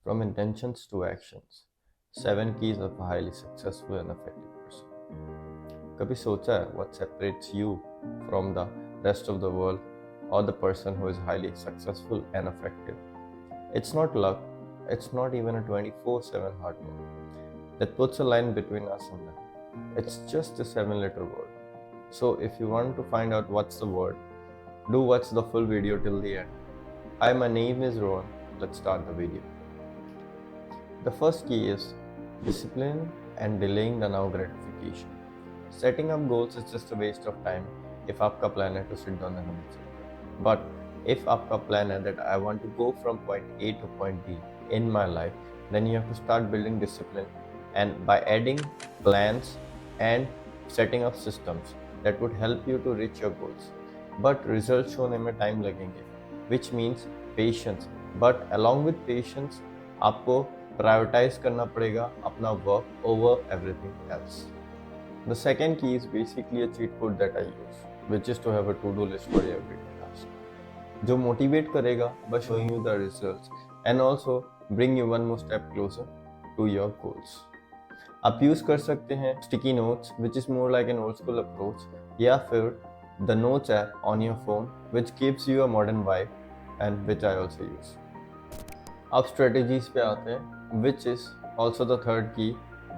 From intentions to actions. 7 keys of a highly successful and effective person. कभी सोचा है what separates you from the rest of the world or the person who is highly successful and effective? It's not luck, it's not even a 24/7 hard work that puts a line between us and them. It's just a 7-letter word. So if you want to find out what's the word, do watch the full video till the end. Hi, my name is Rohan. Let's start the video. The first key is discipline and delaying the now gratification. Setting up goals is just a waste of time if आपका plan है to sit down and meditate. But if आपका plan है that I want to go from point A to point B in my life, then you have to start building discipline and by adding plans and setting up systems that would help you to reach your goals. But results होने में time लगेंगे, which means patience. But along with patience, आपको prioritise करना पड़ेगा अपना work over everything else. The second key is basically a cheat code that I use, which is to have a to-do list for every task. जो motivate करेगा by showing you the results and also bring you one more step closer to your goals. आप use कर सकते हैं sticky notes, which is more like an old school approach, या फिर the notes app on your phone, which gives you a modern vibe and which I also use. अब strategies पे आते हैं, which is also the third key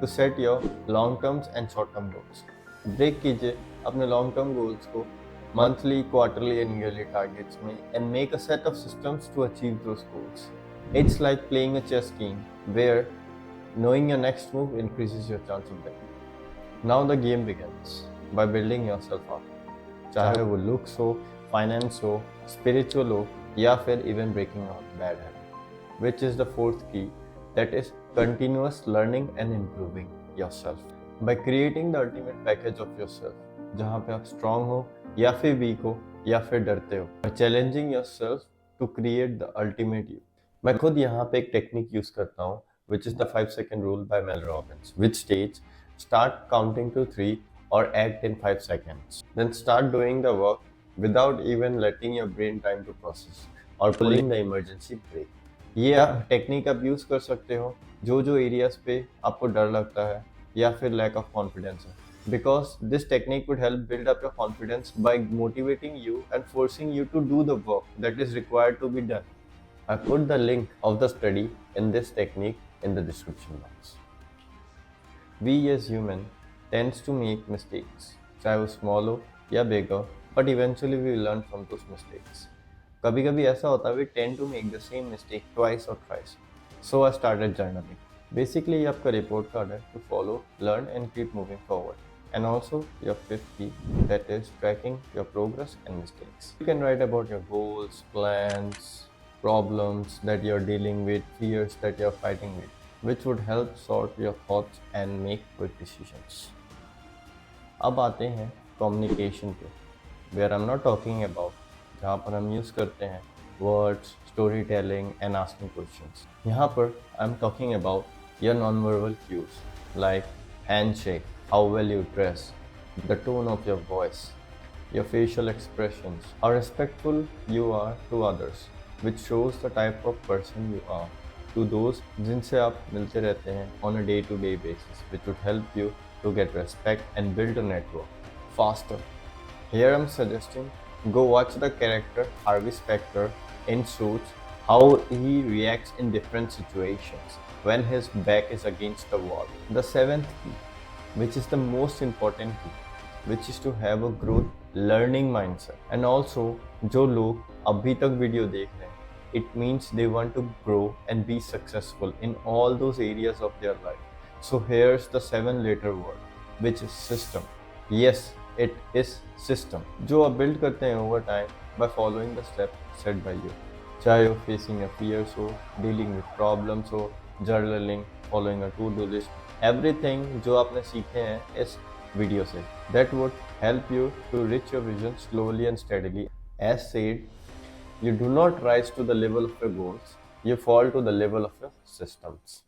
to set your long terms and short term goals. Break कीजिए अपने long term goals को monthly, quarterly and yearly targets में and make a set of systems to achieve those goals. It's like playing a chess game where knowing your next move increases your chance of winning. Now the game begins by building yourself up. चाहे वो looks हो, finance हो, spiritual हो या फिर even breaking out bad habits. Which is the fourth key, that is continuous learning and improving yourself. By creating the ultimate package of yourself, जहाँ पे आप strong हो या फिर weak हो या फिर डरते हो. By challenging yourself to create the ultimate you. मैं खुद यहाँ पे एक टेक्निक यूज करता हूँ, which is the 5-second rule by Mel Robbins, which states start counting to 3 or act in 5 seconds. Then start doing the work without even letting your brain time to process or pulling the emergency brake. ये आप technique आप use कर सकते हो जो areas पे आपको डर लगता है या फिर लैक ऑफ कॉन्फिडेंस है, because this technique would help build up your confidence by motivating you and forcing you to do the work that is required to be done. I put the link of the study in this technique in the description box. We as human tends to make mistakes, चाहे वो small हो या big हो, but eventually we learn from those mistakes. कभी कभी ऐसा होता है we tend to make the same mistake twice or thrice. So I started journaling. Basically ये आपका report card है to follow, learn and keep moving forward. And also your fifth key, that is tracking your progress and mistakes. You can write about your goals, plans, problems that you're dealing with, fears that you're fighting with, which would help sort your thoughts and make quick decisions. अब आते हैं communication पे, where I'm not talking about जहाँ पर हम use करते हैं words, story telling and asking questions. यहाँ पर I am talking about your non verbal cues like handshake, how well you dress, the tone of your voice, your facial expressions, how respectful you are to others, which shows the type of person you are to those जिनसे आप मिलते रहते हैं on a day-to-day basis, which would help you to get respect and build a network faster. Here I'm suggesting go watch the character Harvey Specter in Suits, how he reacts in different situations when his back is against the wall. The seventh key, which is the most important key, which is to have a growth learning mindset. And also जो लोग अभी तक video देख रहे हैं, it means they want to grow and be successful in all those areas of their life. So here's the 7-letter word, which is system. Yes, it is system, जो आप build करते हैं over time by following the steps set by you. चाहे वो facing your fears हो, dealing with problems हो, journaling, following a to-do list, everything जो आपने सीखे हैं इस वीडियो से, that would help you to reach your vision slowly and steadily. As said, you do not rise to the level of your goals, you fall to the level of your systems.